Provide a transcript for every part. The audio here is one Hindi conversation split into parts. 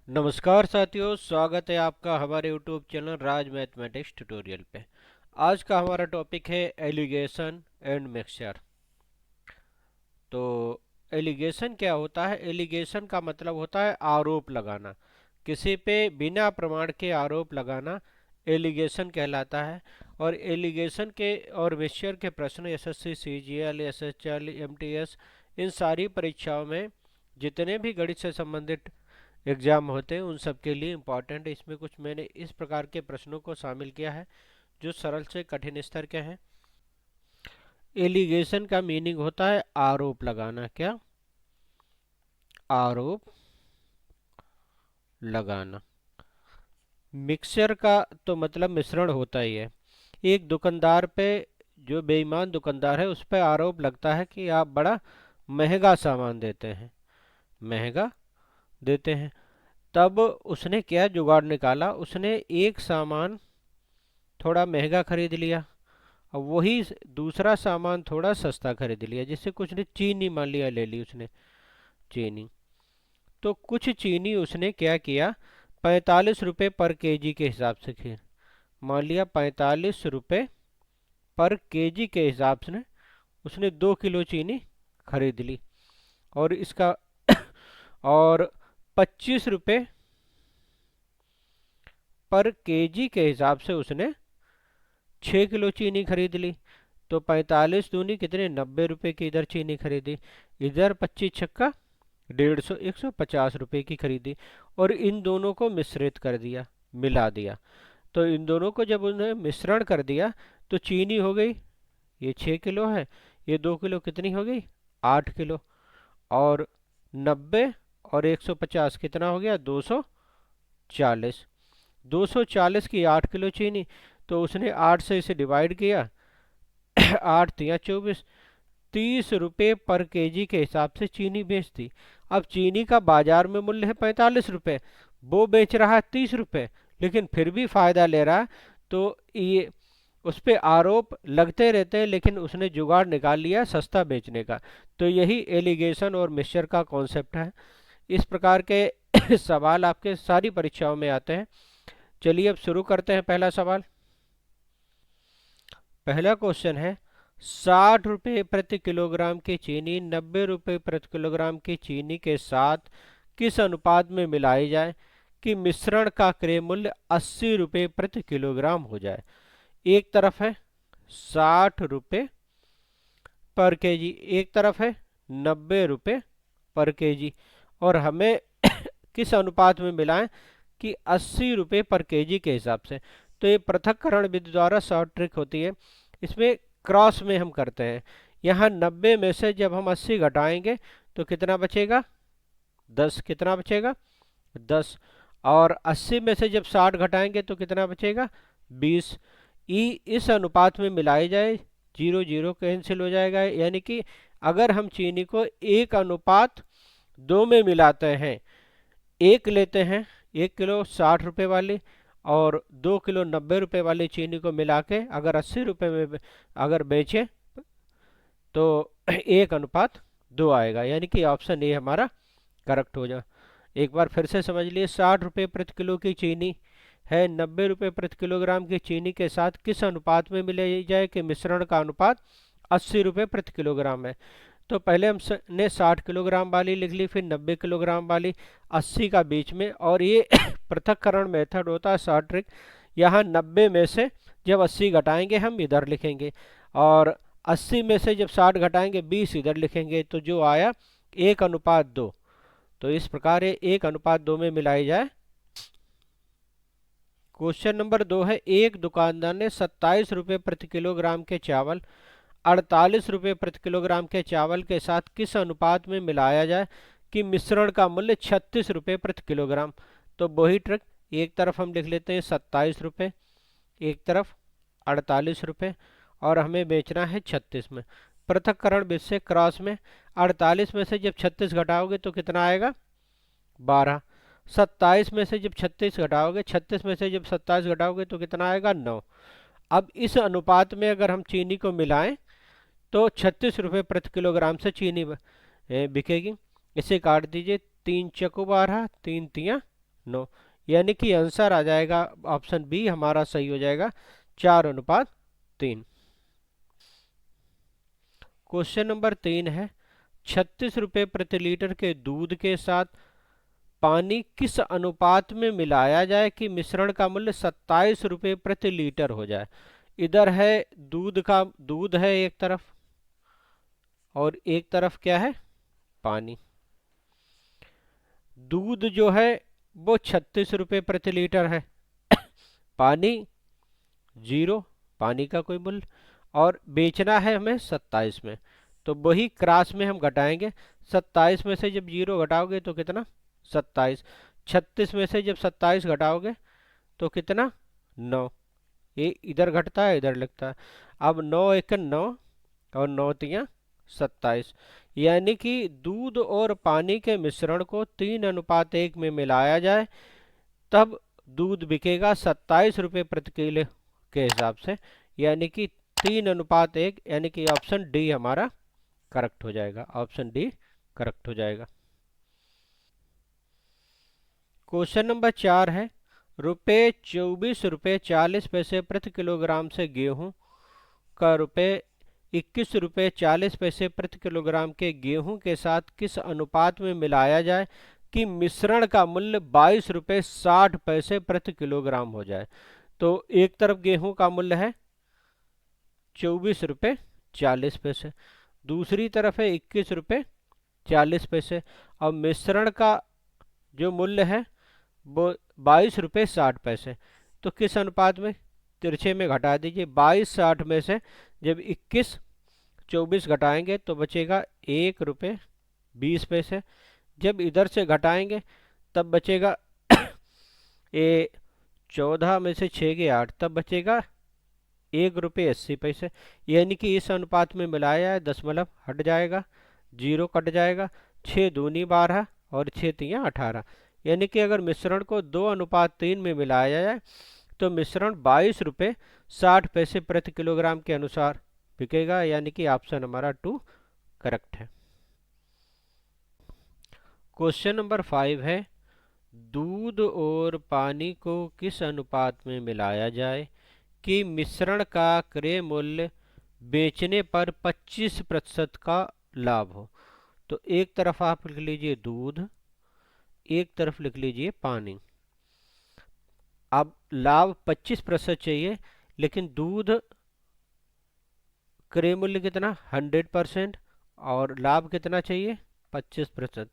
नमस्कार साथियों, स्वागत है आपका हमारे YouTube चैनल राज मैथमेटिक्स ट्यूटोरियल पे। आज का हमारा टॉपिक है एलिगेशन एंड मिक्सचर। तो एलिगेशन क्या होता है? एलिगेशन का मतलब होता है आरोप लगाना, किसी पे बिना प्रमाण के आरोप लगाना एलिगेशन कहलाता है। और एलिगेशन के और मिक्सचर के प्रश्न एसएससी, सीजीएल, एसएचएल, एमटीएस, इन सारी परीक्षाओं में जितने भी गणित से संबंधित एग्जाम होते हैं उन सब के लिए इम्पोर्टेंट है। इसमें कुछ मैंने इस प्रकार के प्रश्नों को शामिल किया है जो सरल से कठिन स्तर के हैं। एलिगेशन का मीनिंग होता है आरोप लगाना। क्या? आरोप लगाना। मिक्सचर का तो मतलब मिश्रण होता ही है। एक दुकानदार पे, जो बेईमान दुकानदार है, उस पर आरोप लगता है कि आप बड़ा महंगा सामान देते हैं, महंगा देते हैं। तब उसने क्या जुगाड़ निकाला? उसने एक सामान थोड़ा महंगा खरीद लिया, अब वही दूसरा सामान थोड़ा सस्ता खरीद लिया। जैसे कुछ ने चीनी मान लिया, ले ली उसने चीनी। तो कुछ चीनी उसने क्या किया, 45 रुपये पर केजी के हिसाब से खरीद, मान लिया 45 रुपये पर केजी के हिसाब से उसने 2 किलो चीनी खरीद ली। और इसका और 25 रुपये पर केजी के हिसाब से उसने 6 किलो चीनी खरीद ली। तो 45 दूनी कितने, 90 रुपये की इधर चीनी खरीदी, इधर 25 छक्का 150, 150 रुपये की खरीदी। और इन दोनों को मिश्रित कर दिया, मिला दिया। तो इन दोनों को जब उन्हें मिश्रण कर दिया तो चीनी हो गई, ये 6 किलो है, ये 2 किलो कितनी हो गई, 8 किलो। और 90 और 150 कितना हो गया, 240। 240 की 8 किलो चीनी, तो उसने 8 से इसे डिवाइड किया, 8 तिया 24, 30 रुपये पर केजी के हिसाब से चीनी बेचती। अब चीनी का बाजार में मूल्य है 45 रुपये, वो बेच रहा है 30 रुपये, लेकिन फिर भी फायदा ले रहा है। तो ये उस पे आरोप लगते रहते हैं, लेकिन उसने जुगाड़ निकाल लिया सस्ता बेचने का। तो यही एलिगेशन और मिक्सचर का कॉन्सेप्ट है। इस प्रकार के सवाल आपके सारी परीक्षाओं में आते हैं। चलिए अब शुरू करते हैं। पहला सवाल, पहला क्वेश्चन है, 60 रुपये प्रति किलोग्राम की चीनी 90 रुपये प्रति किलोग्राम की चीनी के साथ किस अनुपात में मिलाई जाए कि मिश्रण का क्रय मूल्य 80 रुपये प्रति किलोग्राम हो जाए। एक तरफ है 60 रुपये पर केजी, एक तरफ है 90 रुपये पर केजी, और हमें किस अनुपात में मिलाएं कि 80 रुपये पर केजी के हिसाब से। तो ये पृथक्करण विधि द्वारा शॉर्ट ट्रिक होती है। इसमें क्रॉस में हम करते हैं। यहाँ 90 में से जब हम 80 घटाएंगे तो कितना बचेगा, 10। कितना बचेगा, 10। और 80 में से जब 60 घटाएंगे तो कितना बचेगा, 20। ई इस अनुपात में मिलाई जाए, 0 0 कैंसिल हो जाएगा। यानी कि अगर हम चीनी को 1:2 में मिलाते हैं, एक लेते हैं 1 किलो 60 रुपये वाली और 2 किलो 90 रुपये वाली चीनी को मिला के अगर 80 रुपये में अगर बेचें तो 1:2 आएगा। यानी कि ऑप्शन ए हमारा करेक्ट हो जाए। एक बार फिर से समझ लिए, 60 रुपये प्रति किलो की चीनी है, 90 रुपये प्रति किलोग्राम की चीनी के साथ किस अनुपात में मिलाई जाए कि मिश्रण का अनुपात 80 रुपये प्रति किलोग्राम है। तो पहले हम ने 60 किलोग्राम वाली लिख ली, फिर 90 किलोग्राम वाली, 80 का बीच में। और ये पृथक्करण मेथड होता है, शॉर्ट ट्रिक। यहाँ 90 में से जब 80 घटाएंगे हम इधर लिखेंगे, और 80 में से जब 60 घटाएंगे 20 इधर लिखेंगे, तो जो आया 1:2। तो इस प्रकार ये 1:2 में मिलाई जाए। क्वेश्चन नंबर 2 है, एक दुकानदार ने 27 रुपये प्रति किलोग्राम के चावल 48 रुपये प्रति किलोग्राम के चावल के साथ किस अनुपात में मिलाया जाए कि मिश्रण का मूल्य 36 रुपये प्रति किलोग्राम। तो वही ट्रिक, एक तरफ हम लिख लेते हैं 27 रुपये, एक तरफ 48 रुपये, और हमें बेचना है 36 में। पृथक्करण विधि से क्रॉस में, 48 में से जब 36 घटाओगे तो कितना आएगा, 12। 27 में से जब 36 घटाओगे, 36 में से जब 27 घटाओगे तो कितना आएगा, 9। अब इस अनुपात में अगर हम चीनी को मिलाएं तो 36 रुपये प्रति किलोग्राम से चीनी बिकेगी। इसे काट दीजिए, 3 चकु 12, 3 तिया 9। यानी कि आंसर आ जाएगा ऑप्शन बी हमारा सही हो जाएगा 4:3। क्वेश्चन नंबर 3 है 36 रुपये प्रति लीटर के दूध के साथ पानी किस अनुपात में मिलाया जाए कि मिश्रण का मूल्य 27 रुपये प्रति लीटर हो जाए। इधर है दूध है एक तरफ, और एक तरफ क्या है, पानी। दूध जो है वो 36 रुपये प्रति लीटर है, पानी 0, पानी का कोई मूल्य, और बेचना है हमें 27 में। तो वही क्रॉस में हम घटाएंगे, 27 में से जब 0 घटाओगे तो कितना, 27। 36 में से जब 27 घटाओगे तो कितना, 9। ये इधर घटता है इधर लगता है। अब 9 एक 9 और 9 तियाँ 27। यानी कि दूध और पानी के मिश्रण को 3:1 में मिलाया जाए तब दूध बिकेगा 27 रुपये प्रति किलो के हिसाब से। यानी कि 3:1, यानी कि ऑप्शन डी हमारा करेक्ट हो जाएगा, ऑप्शन डी करेक्ट हो जाएगा। क्वेश्चन नंबर 4 है रुपये 24.40 प्रति किलोग्राम से गेहूं का रुपये 21.40 प्रति किलोग्राम के गेहूं के साथ किस अनुपात में मिलाया जाए कि मिश्रण का मूल्य 22.60 प्रति किलोग्राम हो जाए। तो एक तरफ गेहूं का मूल्य है 24.40, दूसरी तरफ है 21.40, और मिश्रण का जो मूल्य है वो 22.60। तो किस अनुपात में, तिरछे में घटा दीजिए। 22.60 में से जब 21.24 घटाएंगे तो बचेगा 1.20। जब इधर से घटाएंगे तब बचेगा ये 14 में से 6 के 8, तब बचेगा 1.80। यानी कि इस अनुपात में मिलाया है, दशमलव हट जाएगा, 0 कट जाएगा, 6 दूनी 12 और 6 तियाँ 18। यानी कि अगर मिश्रण को 2:3 में मिलाया जाए तो मिश्रण 22.60 प्रति किलोग्राम के अनुसार बिकेगा। यानी कि ऑप्शन हमारा 2 करेक्ट है। क्वेश्चन नंबर 5 है दूध और पानी को किस अनुपात में मिलाया जाए कि मिश्रण का क्रय मूल्य बेचने पर 25% का लाभ हो। तो एक तरफ आप लिख लीजिए दूध, एक तरफ लिख लीजिए पानी। अब लाभ 25% चाहिए, लेकिन दूध क्रय मूल्य कितना 100% और लाभ कितना चाहिए 25%।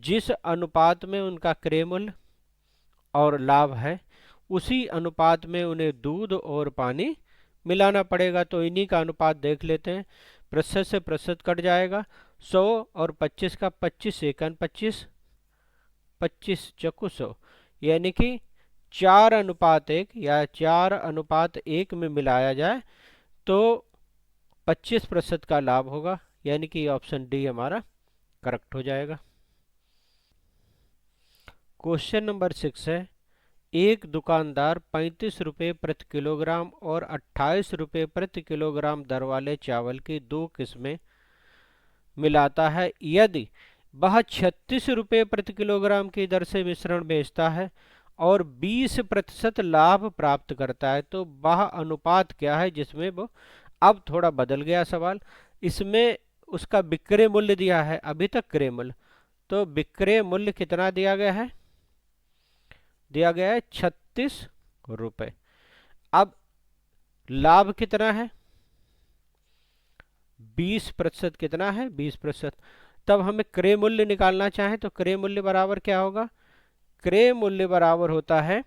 जिस अनुपात में उनका क्रय मूल्य और लाभ है उसी अनुपात में उन्हें दूध और पानी मिलाना पड़ेगा। तो इन्हीं का अनुपात देख लेते हैं। प्रतिशत से प्रतिशत कट जाएगा, 100 और 25 का 25 सेकंड 25, 25 चक्कू 100, यानी कि 4:1 या 4:1 में मिलाया जाए तो 25% का लाभ होगा। यानी कि ऑप्शन डी हमारा करेक्ट हो जाएगा। क्वेश्चन नंबर 6 है एक दुकानदार 35 रुपये प्रति किलोग्राम और 28 रुपये प्रति किलोग्राम दर वाले चावल की 2 किस्में मिलाता है। यदि वह 36 रुपये प्रति किलोग्राम की दर से मिश्रण बेचता है और 20% लाभ प्राप्त करता है तो वह अनुपात क्या है जिसमें वो, अब थोड़ा बदल गया सवाल, इसमें उसका विक्रय मूल्य दिया है, अभी तक क्रय मूल्य, तो विक्रय मूल्य कितना दिया गया है, दिया गया है 36 रुपये। अब लाभ कितना है 20%, कितना है 20%। तब हमें क्रय मूल्य निकालना चाहे तो क्रय मूल्य बराबर क्या होगा, क्रय मूल्य बराबर होता है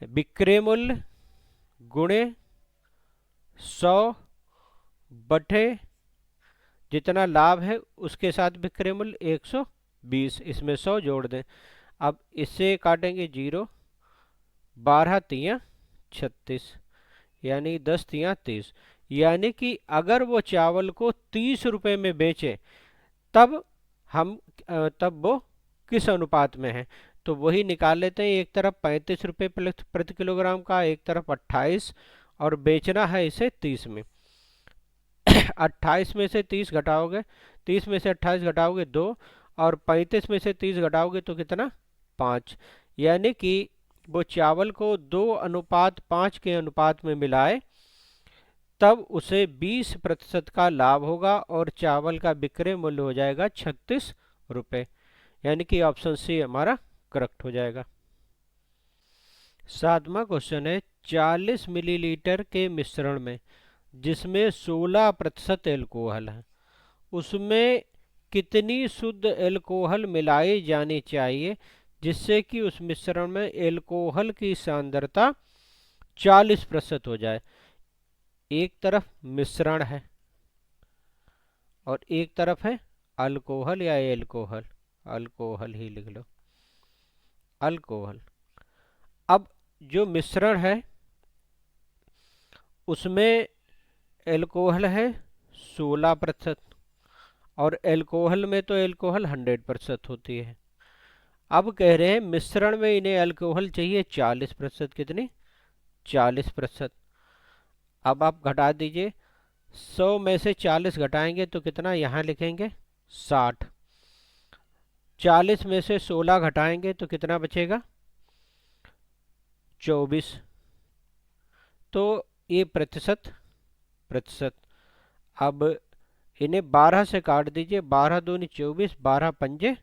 विक्रय मूल्य गुणे 100 बटे जितना लाभ है उसके साथ विक्रय मूल्य 120, इसमें 100 जोड़ दें। अब इससे काटेंगे 0, 12 तियाँ 36, यानी 10 तियाँ 30। यानी कि अगर वो चावल को 30 रुपये में बेचे तब वो किस अनुपात में है, तो वही निकाल लेते हैं। एक तरफ 35 रुपये प्रति किलोग्राम का, एक तरफ 28, और बेचना है इसे 30 में। 28 में से 30 घटाओगे, 30 में से 28 घटाओगे 2, और 35 में से 30 घटाओगे तो कितना 5, यानी कि वो चावल को 2:5 के अनुपात में मिलाए तब उसे 20% का लाभ होगा और चावल का विक्रय मूल्य हो जाएगा 36 रुपये, यानी कि ऑप्शन सी हमारा करेक्ट हो जाएगा। 7वां क्वेश्चन है 40 मिलीलीटर के मिश्रण में जिसमें 16% एल्कोहल है उसमें कितनी शुद्ध एल्कोहल मिलाई जानी चाहिए जिससे कि उस मिश्रण में एल्कोहल की सांद्रता 40% हो जाए। एक तरफ मिश्रण है और एक तरफ है अल्कोहल या एल्कोहल, अल्कोहल ही लिख लो, अल्कोहल। अब जो मिश्रण है उसमें एल्कोहल है 16% और एल्कोहल में तो एल्कोहल 100% होती है। अब कह रहे हैं मिश्रण में इन्हें अल्कोहल चाहिए 40%, कितनी 40%। अब आप घटा दीजिए, 100 में से 40 घटाएंगे तो कितना, यहाँ लिखेंगे 60। 40 में से 16 घटाएंगे तो कितना बचेगा 24। तो ये प्रतिशत। अब इन्हें 12 से काट दीजिए, 12 दूनी 24, 12 पंजे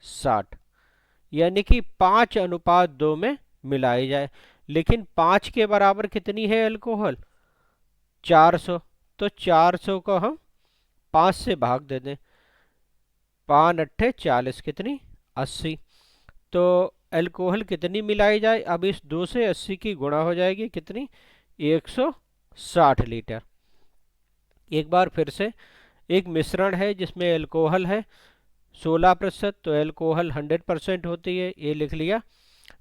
60, यानी कि 5:2 में मिलाई जाए। लेकिन 5 के बराबर कितनी है अल्कोहल, 400, तो 400 को हम 5 से भाग दे दें, 5 अट्ठे 40, कितनी 80। तो अल्कोहल कितनी मिलाई जाए, अब इस 2 से 80 की गुणा हो जाएगी, कितनी 160 लीटर। एक बार फिर से, एक मिश्रण है जिसमें एल्कोहल है 16%, तो एल्कोहल 100% होती है, ये लिख लिया।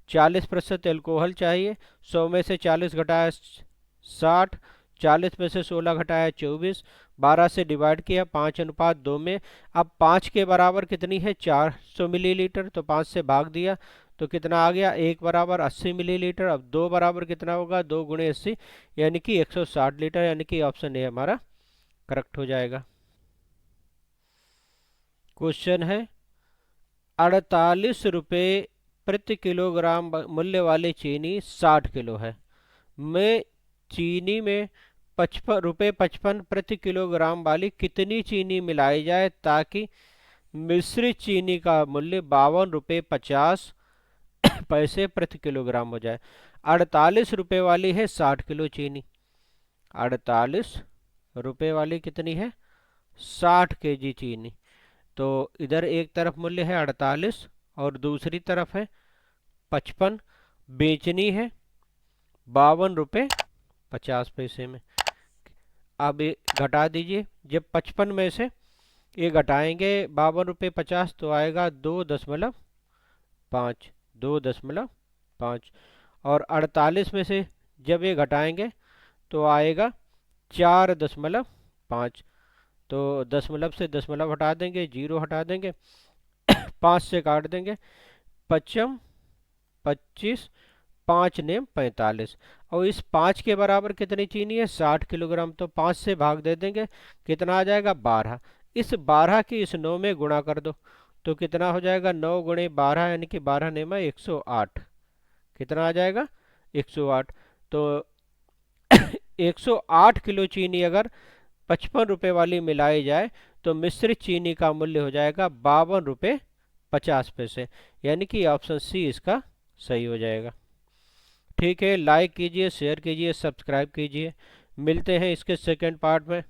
40% एल्कोहल चाहिए, 100 में से 40 घटाया 60, 40 में से 16 घटाया 24, 12 से डिवाइड किया 5:2 में। अब 5 के बराबर कितनी है 400 मिलीलीटर, तो 5 से भाग दिया तो कितना आ गया, 1 बराबर 80 मिलीलीटर। अब 2 बराबर कितना होगा, 2 गुणे 80, यानी कि 160 लीटर, यानी कि ऑप्शन ए हमारा करेक्ट हो जाएगा। क्वेश्चन है 48 रुपये प्रति किलोग्राम मूल्य वाली चीनी 60 किलो है, मैं चीनी में 55 प्रति किलोग्राम वाली कितनी चीनी मिलाई जाए ताकि मिश्रित चीनी का मूल्य 52 रुपये 50 पैसे प्रति किलोग्राम हो जाए। 48 रुपये वाली है 60 किलो चीनी, 48 रुपये वाली कितनी है 60 केजी चीनी। तो इधर एक तरफ मूल्य है 48 और दूसरी तरफ है 55, बेचनी है 52 रुपये 50 पैसे में। अब घटा दीजिए, जब 55 में से ये घटाएंगे 52 रुपये 50 तो आएगा 2.5, 2.5, और 48 में से जब ये घटाएंगे तो आएगा 4.5, तो दशमलव से दशमलव हटा देंगे, 0 हटा देंगे, 5 से काट देंगे, 55, 25, 5 नेम 45, और इस 5 के बराबर कितनी चीनी है 60 किलोग्राम, तो 5 से भाग दे देंगे, कितना आ जाएगा 12। इस 12 की इस 9 में गुणा कर दो तो कितना हो जाएगा 9 गुणे 12, यानी कि 12 नेमा 108, कितना आ जाएगा 108। तो 108 किलो चीनी अगर 55 रुपये वाली मिलाई जाए तो मिश्रित चीनी का मूल्य हो जाएगा 52 रुपये 50 पैसे, यानी कि ऑप्शन सी इसका सही हो जाएगा। ठीक है, लाइक कीजिए, शेयर कीजिए, सब्सक्राइब कीजिए। मिलते हैं इसके सेकंड पार्ट में।